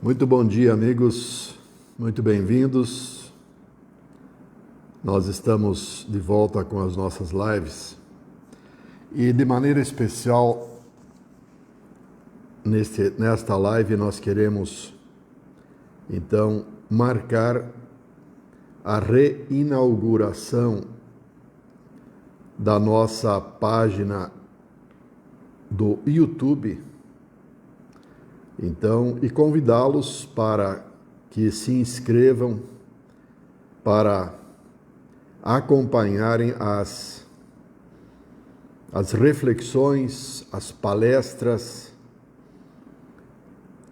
Muito bom dia, amigos, muito bem-vindos. Nós estamos de volta com as nossas lives e, de maneira especial, nesta live nós queremos, então, marcar a reinauguração da nossa página do YouTube. Então, e convidá-los para que se inscrevam para acompanharem as reflexões, as palestras,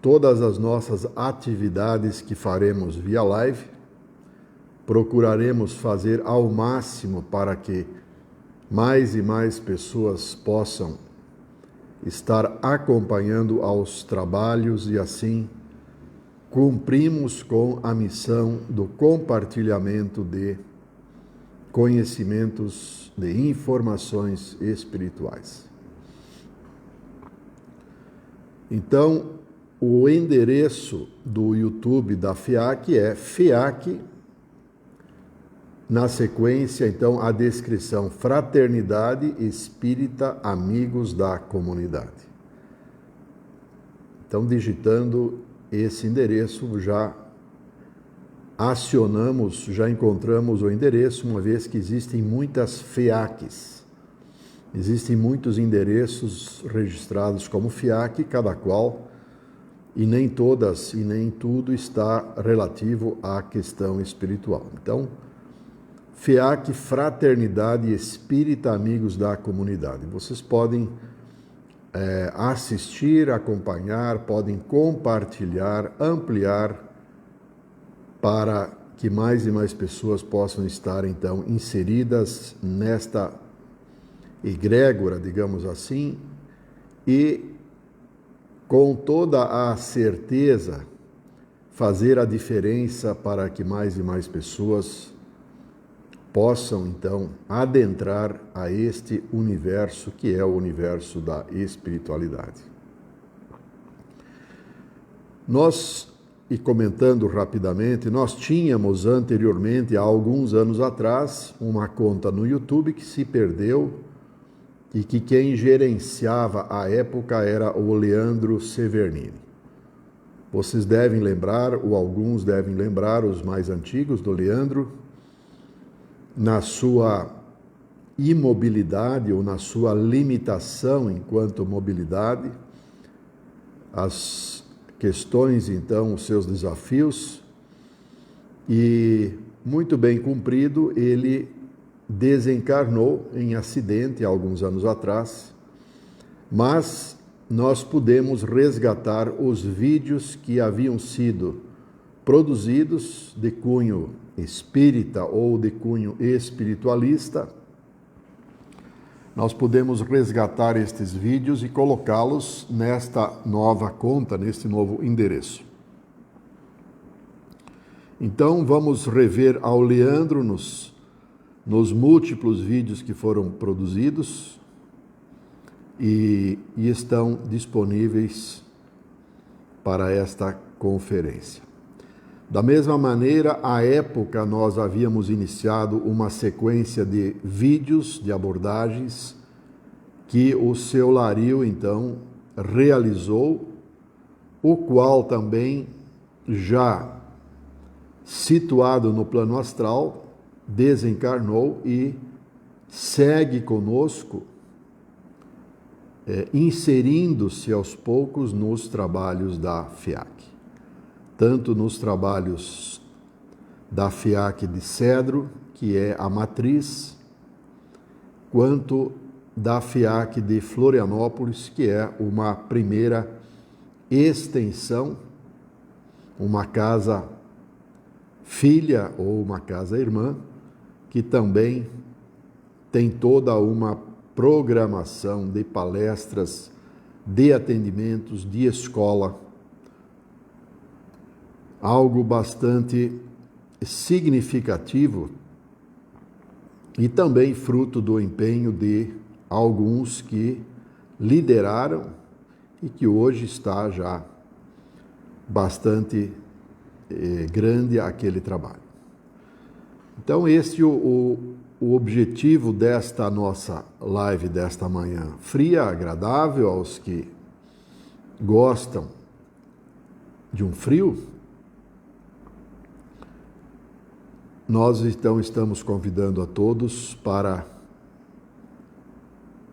todas as nossas atividades que faremos via live. Procuraremos fazer ao máximo para que mais e mais pessoas possam estar acompanhando aos trabalhos e assim cumprimos com a missão do compartilhamento de conhecimentos, de informações espirituais. Então, o endereço do YouTube da FIAC é FIAC, na sequência, então, a descrição: Fraternidade Espírita Amigos da Comunidade. Então, digitando esse endereço, já acionamos, já encontramos o endereço, uma vez que existem muitas FIACs. Existem muitos endereços registrados como FIAC, cada qual, e nem todas e nem tudo está relativo à questão espiritual. Então, FIAC, Fraternidade Espírita Amigos da Comunidade. Vocês podem assistir, acompanhar, podem compartilhar, ampliar, para que mais e mais pessoas possam estar, então, inseridas nesta egrégora, digamos assim, e com toda a certeza fazer a diferença para que mais e mais pessoas possam, então, adentrar a este universo que é o universo da espiritualidade. E comentando rapidamente, nós tínhamos anteriormente, há alguns anos atrás, uma conta no YouTube que se perdeu e que quem gerenciava à época era o Leandro Severnini. Vocês devem lembrar, ou alguns devem lembrar, os mais antigos, do Leandro, na sua imobilidade ou na sua limitação enquanto mobilidade, as questões, então, os seus desafios, e muito bem cumprido, ele desencarnou em acidente há alguns anos atrás, mas nós pudemos resgatar os vídeos que haviam sido produzidos de cunho espírita ou de cunho espiritualista. Nós podemos resgatar estes vídeos e colocá-los nesta nova conta, neste novo endereço. Então, vamos rever ao Leandro nos múltiplos vídeos que foram produzidos e estão disponíveis para esta conferência. Da mesma maneira, à época, nós havíamos iniciado uma sequência de vídeos, de abordagens, que o seu Lario, então, realizou, o qual também, já situado no plano astral, desencarnou e segue conosco, inserindo-se aos poucos nos trabalhos da FIAC. Tanto nos trabalhos da FIAC de Cedro, que é a matriz, quanto da FIAC de Florianópolis, que é uma primeira extensão, uma casa filha ou uma casa irmã, que também tem toda uma programação de palestras, de atendimentos, de escola, algo bastante significativo e também fruto do empenho de alguns que lideraram e que hoje está já bastante grande aquele trabalho. Então, esse é o objetivo desta nossa live desta manhã fria, agradável aos que gostam de um frio. Nós então estamos convidando a todos para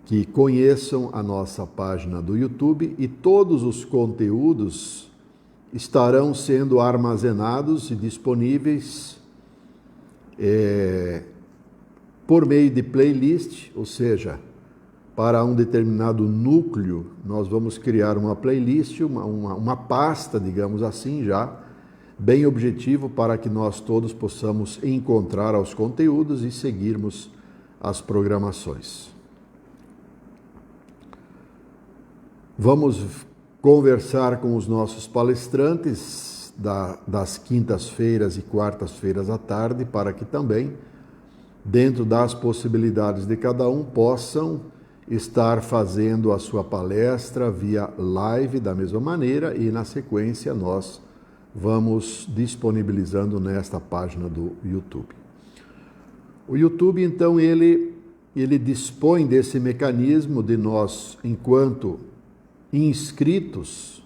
que conheçam a nossa página do YouTube e todos os conteúdos estarão sendo armazenados e disponíveis por meio de playlist, ou seja, para um determinado núcleo, nós vamos criar uma playlist, uma pasta, digamos assim, já bem objetivo para que nós todos possamos encontrar os conteúdos e seguirmos as programações. Vamos conversar com os nossos palestrantes das quintas-feiras e quartas-feiras à tarde, para que também, dentro das possibilidades de cada um, possam estar fazendo a sua palestra via live da mesma maneira, e na sequência nós vamos disponibilizando nesta página do YouTube. O YouTube, então, ele dispõe desse mecanismo de nós, enquanto inscritos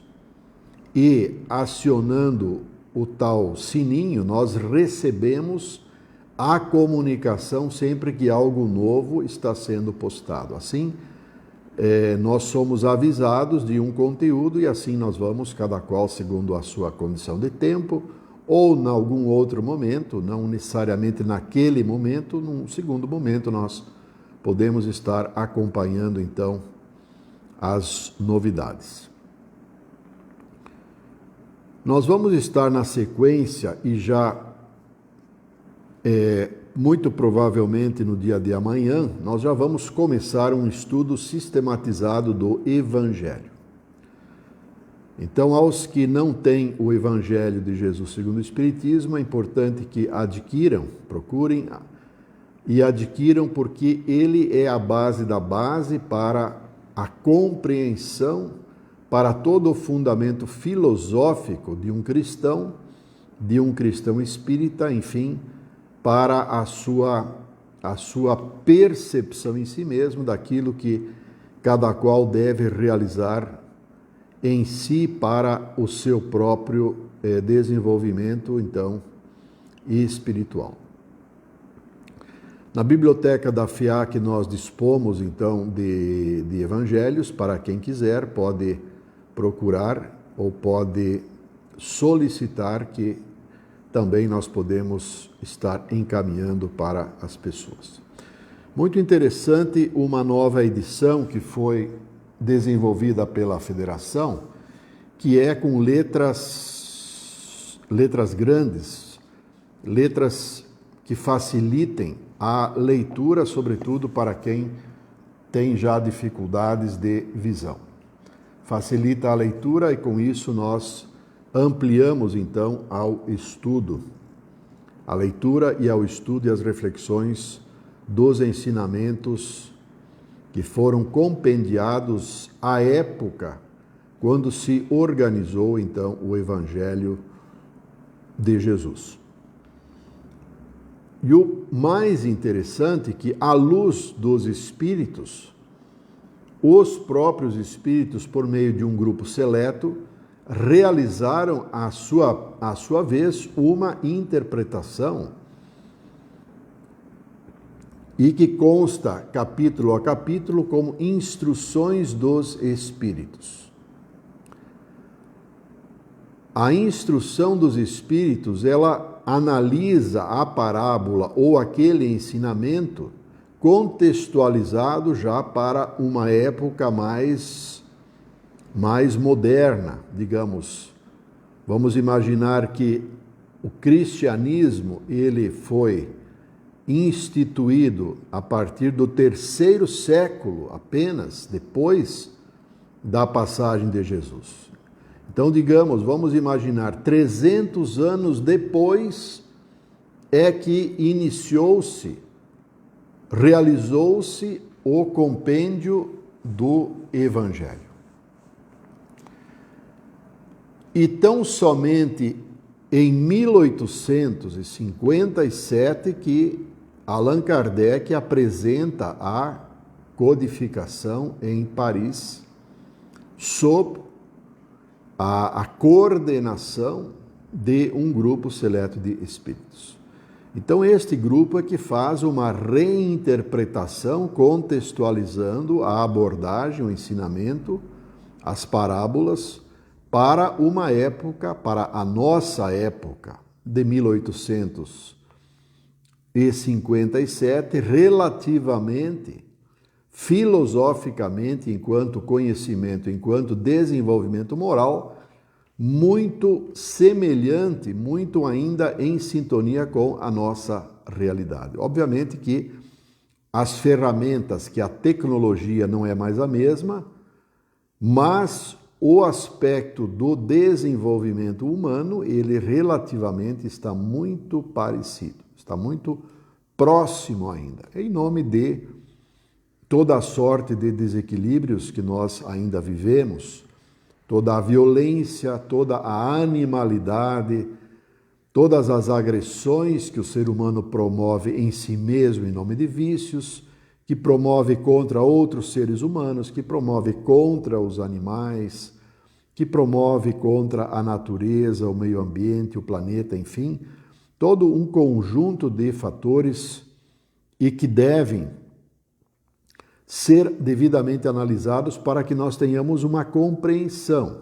e acionando o tal sininho, nós recebemos a comunicação sempre que algo novo está sendo postado. Assim, nós somos avisados de um conteúdo e assim nós vamos, cada qual segundo a sua condição de tempo, ou em algum outro momento, não necessariamente naquele momento, num segundo momento nós podemos estar acompanhando então as novidades. Nós vamos estar na sequência e já muito provavelmente no dia de amanhã, nós já vamos começar um estudo sistematizado do Evangelho. Então, aos que não têm o Evangelho de Jesus segundo o Espiritismo, é importante que adquiram, procurem e adquiram, porque ele é a base da base para a compreensão, para todo o fundamento filosófico de um cristão espírita, enfim, para a sua percepção em si mesmo daquilo que cada qual deve realizar em si para o seu próprio desenvolvimento, então, espiritual. Na biblioteca da FIAC nós dispomos, então, de evangelhos. Para quem quiser, pode procurar ou pode solicitar, que também nós podemos estar encaminhando para as pessoas. Muito interessante, uma nova edição que foi desenvolvida pela Federação, que é com letras grandes, letras que facilitem a leitura, sobretudo para quem tem já dificuldades de visão. Facilita a leitura e com isso nós ampliamos então ao estudo, a leitura e ao estudo e as reflexões dos ensinamentos que foram compendiados à época quando se organizou então o Evangelho de Jesus. E o mais interessante é que, à luz dos espíritos, os próprios espíritos, por meio de um grupo seleto, realizaram à sua vez uma interpretação e que consta capítulo a capítulo como instruções dos espíritos. A instrução dos espíritos, ela analisa a parábola ou aquele ensinamento contextualizado já para uma época mais moderna, digamos. Vamos imaginar que o cristianismo, ele foi instituído a partir do 3º século, apenas depois da passagem de Jesus. Então, digamos, vamos imaginar, 300 anos depois é que realizou-se o compêndio do Evangelho. E tão somente em 1857 que Allan Kardec apresenta a codificação em Paris, sob a coordenação de um grupo seleto de espíritos. Então, este grupo é que faz uma reinterpretação, contextualizando a abordagem, o ensinamento, as parábolas, para uma época, para a nossa época, de 1857, relativamente, filosoficamente, enquanto conhecimento, enquanto desenvolvimento moral, muito semelhante, muito ainda em sintonia com a nossa realidade. Obviamente que as ferramentas, que a tecnologia não é mais a mesma, mas o aspecto do desenvolvimento humano, ele relativamente está muito parecido, está muito próximo ainda, em nome de toda a sorte de desequilíbrios que nós ainda vivemos, toda a violência, toda a animalidade, todas as agressões que o ser humano promove em si mesmo em nome de vícios, que promove contra outros seres humanos, que promove contra os animais, que promove contra a natureza, o meio ambiente, o planeta, enfim, todo um conjunto de fatores e que devem ser devidamente analisados para que nós tenhamos uma compreensão,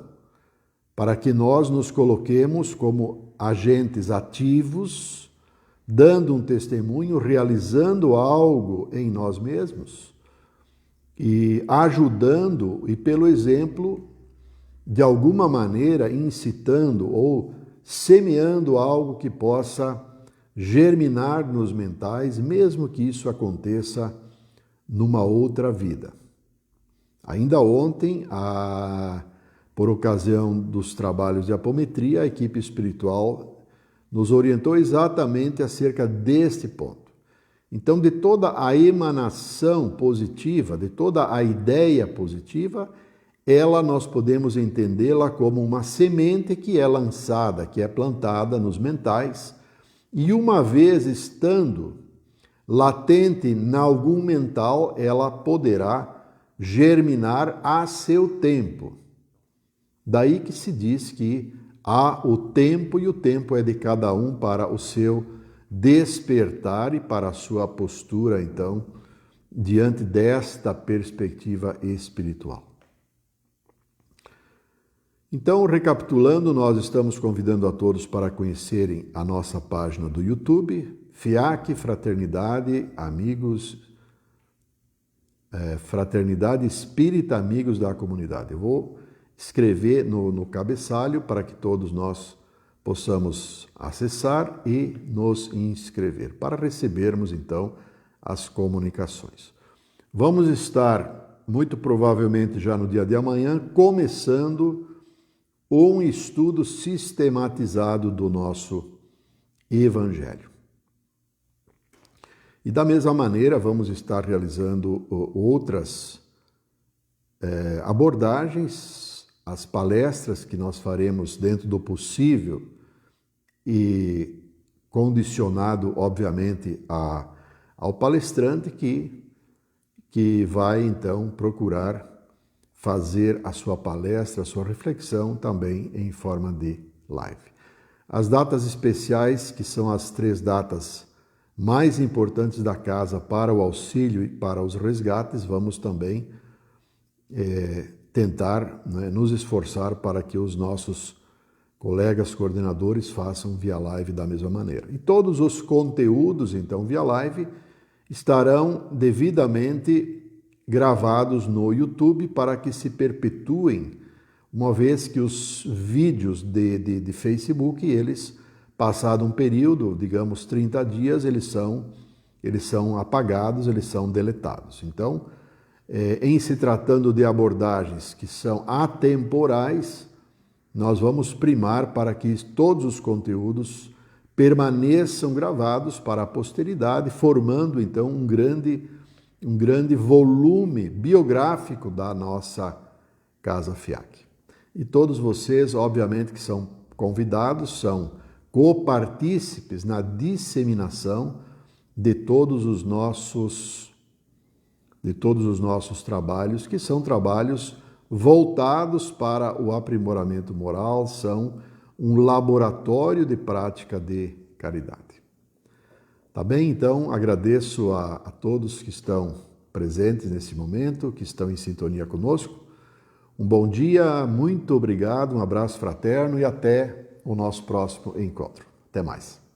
para que nós nos coloquemos como agentes ativos, dando um testemunho, realizando algo em nós mesmos e ajudando e pelo exemplo, de alguma maneira, incitando ou semeando algo que possa germinar nos mentais, mesmo que isso aconteça numa outra vida. Ainda ontem, por ocasião dos trabalhos de apometria, a equipe espiritual nos orientou exatamente acerca deste ponto. Então, de toda a emanação positiva, de toda a ideia positiva, nós podemos entendê-la como uma semente que é lançada, que é plantada nos mentais, e uma vez estando latente em algum mental, ela poderá germinar a seu tempo. Daí que se diz que há o tempo e o tempo é de cada um para o seu despertar e para a sua postura, então, diante desta perspectiva espiritual. Então, recapitulando, nós estamos convidando a todos para conhecerem a nossa página do YouTube, FIAC, Fraternidade, Amigos, Fraternidade Espírita Amigos da Comunidade. Eu vou escrever no cabeçalho para que todos nós possamos acessar e nos inscrever, para recebermos então as comunicações. Vamos estar, muito provavelmente já no dia de amanhã, começando um estudo sistematizado do nosso Evangelho. E da mesma maneira, vamos estar realizando outras abordagens, as palestras que nós faremos dentro do possível e condicionado, obviamente, ao palestrante que vai, então, procurar fazer a sua palestra, a sua reflexão também em forma de live. As datas especiais, que são as 3 datas mais importantes da casa para o auxílio e para os resgates, vamos também tentar, nos esforçar para que os nossos colegas coordenadores façam via live da mesma maneira. E todos os conteúdos, então, via live, estarão devidamente gravados no YouTube para que se perpetuem, uma vez que os vídeos de Facebook, eles, passado um período, digamos 30 dias, eles são apagados, eles são deletados. Então, em se tratando de abordagens que são atemporais, nós vamos primar para que todos os conteúdos permaneçam gravados para a posteridade, formando então um grande volume biográfico da nossa Casa FIAC. E todos vocês, obviamente, que são convidados, são copartícipes na disseminação de todos os nossos trabalhos, que são trabalhos voltados para o aprimoramento moral, são um laboratório de prática de caridade. Tá bem? Então, agradeço a todos que estão presentes nesse momento, que estão em sintonia conosco. Um bom dia, muito obrigado, um abraço fraterno e até o nosso próximo encontro. Até mais.